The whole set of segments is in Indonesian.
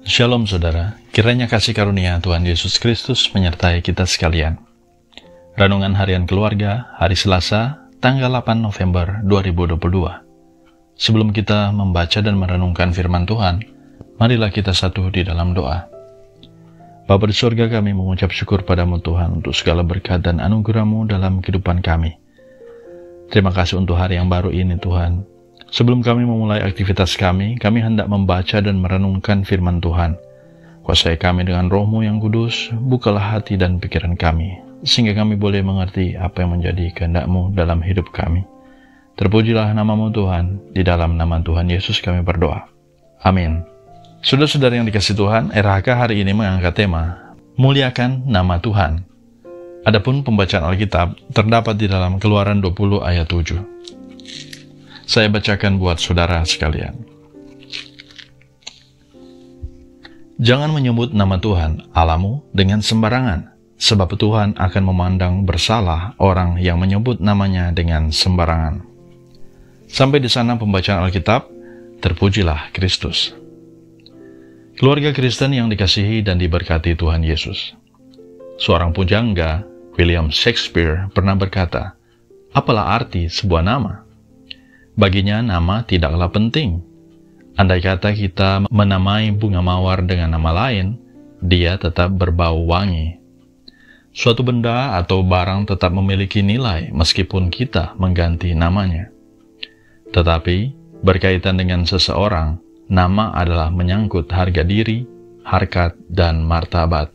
Shalom saudara, kiranya kasih karunia Tuhan Yesus Kristus menyertai kita sekalian. Renungan Harian Keluarga, hari Selasa, tanggal 8 November 2022. Sebelum kita membaca dan merenungkan firman Tuhan, marilah kita satu di dalam doa. Bapa di surga, kami mengucap syukur padamu Tuhan untuk segala berkat dan anugerah-Mu dalam kehidupan kami. Terima kasih untuk hari yang baru ini Tuhan. Sebelum kami memulai aktivitas kami hendak membaca dan merenungkan firman Tuhan. Kuasai kami dengan Roh-Mu yang kudus, bukalah hati dan pikiran kami, sehingga kami boleh mengerti apa yang menjadi kehendak-Mu dalam hidup kami. Terpujilah nama-Mu Tuhan, di dalam nama Tuhan Yesus kami berdoa. Amin. Saudara-saudara yang dikasihi Tuhan, RHK hari ini mengangkat tema, Muliakan Nama Tuhan. Adapun pembacaan Alkitab terdapat di dalam Keluaran 20 ayat 7. Saya bacakan buat saudara sekalian. Jangan menyebut nama Tuhan, Allahmu, dengan sembarangan, sebab Tuhan akan memandang bersalah orang yang menyebut namanya dengan sembarangan. Sampai di sana pembacaan Alkitab, terpujilah Kristus. Keluarga Kristen yang dikasihi dan diberkati Tuhan Yesus. Seorang pujangga, William Shakespeare, pernah berkata, "Apalah arti sebuah nama? Baginya nama tidaklah penting. Andai kata kita menamai bunga mawar dengan nama lain, dia tetap berbau wangi. Suatu benda atau barang tetap memiliki nilai meskipun kita mengganti namanya. Tetapi berkaitan dengan seseorang, nama adalah menyangkut harga diri, harkat, dan martabat.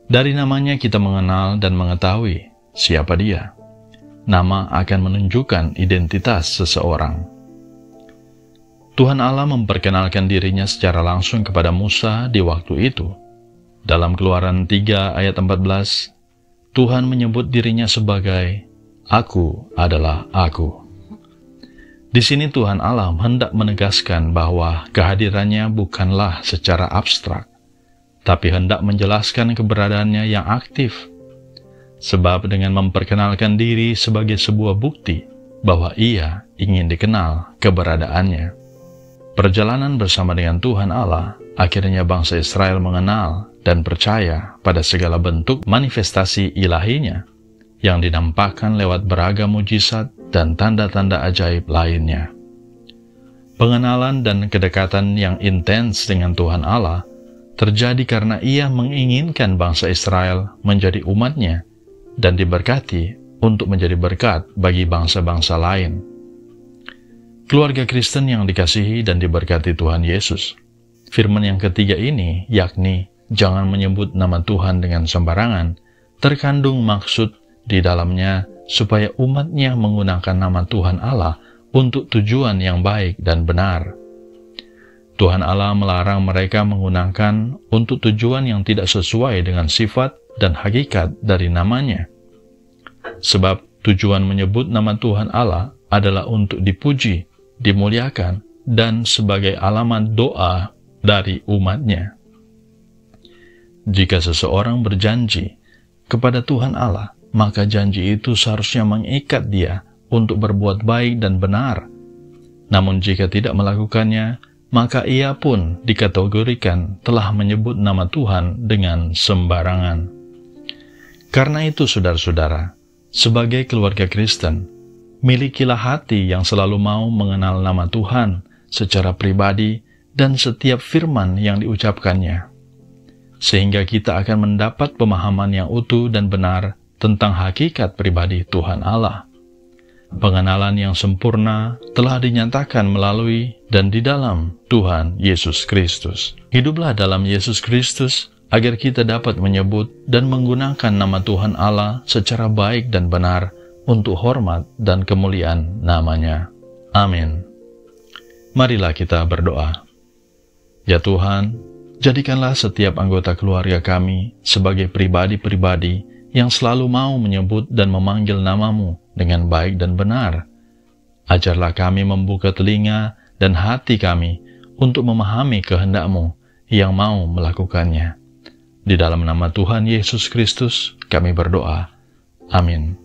Dari namanya kita mengenal dan mengetahui siapa dia. Nama akan menunjukkan identitas seseorang." Tuhan Allah memperkenalkan dirinya secara langsung kepada Musa di waktu itu. Dalam Keluaran 3 ayat 14, Tuhan menyebut dirinya sebagai "Aku adalah Aku". Di sini Tuhan Allah hendak menegaskan bahwa kehadirannya bukanlah secara abstrak, tapi hendak menjelaskan keberadaannya yang aktif. Sebab dengan memperkenalkan diri sebagai sebuah bukti bahwa ia ingin dikenal keberadaannya. Perjalanan bersama dengan Tuhan Allah, akhirnya bangsa Israel mengenal dan percaya pada segala bentuk manifestasi ilahinya yang dinampakkan lewat beragam mujizat dan tanda-tanda ajaib lainnya. Pengenalan dan kedekatan yang intens dengan Tuhan Allah terjadi karena ia menginginkan bangsa Israel menjadi umatnya dan diberkati untuk menjadi berkat bagi bangsa-bangsa lain. Keluarga Kristen yang dikasihi dan diberkati Tuhan Yesus, firman yang ketiga ini, yakni jangan menyebut nama Tuhan dengan sembarangan, terkandung maksud di dalamnya supaya umatnya menggunakan nama Tuhan Allah untuk tujuan yang baik dan benar. Tuhan Allah melarang mereka menggunakan untuk tujuan yang tidak sesuai dengan sifat dan hakikat dari namanya. Sebab tujuan menyebut nama Tuhan Allah adalah untuk dipuji, dimuliakan, dan sebagai alamat doa dari umatnya. Jika seseorang berjanji kepada Tuhan Allah, maka janji itu seharusnya mengikat dia untuk berbuat baik dan benar. Namun jika tidak melakukannya, maka ia pun dikategorikan telah menyebut nama Tuhan dengan sembarangan. Karena itu, saudara-saudara, sebagai keluarga Kristen, milikilah hati yang selalu mau mengenal nama Tuhan secara pribadi dan setiap firman yang diucapkannya, sehingga kita akan mendapat pemahaman yang utuh dan benar tentang hakikat pribadi Tuhan Allah. Pengenalan yang sempurna telah dinyatakan melalui dan di dalam Tuhan Yesus Kristus. Hiduplah dalam Yesus Kristus, agar kita dapat menyebut dan menggunakan nama Tuhan Allah secara baik dan benar untuk hormat dan kemuliaan namanya. Amin. Marilah kita berdoa. Ya Tuhan, jadikanlah setiap anggota keluarga kami sebagai pribadi-pribadi yang selalu mau menyebut dan memanggil nama-Mu dengan baik dan benar. Ajarlah kami membuka telinga dan hati kami untuk memahami kehendak-Mu yang mau melakukannya. Di dalam nama Tuhan Yesus Kristus, kami berdoa. Amin.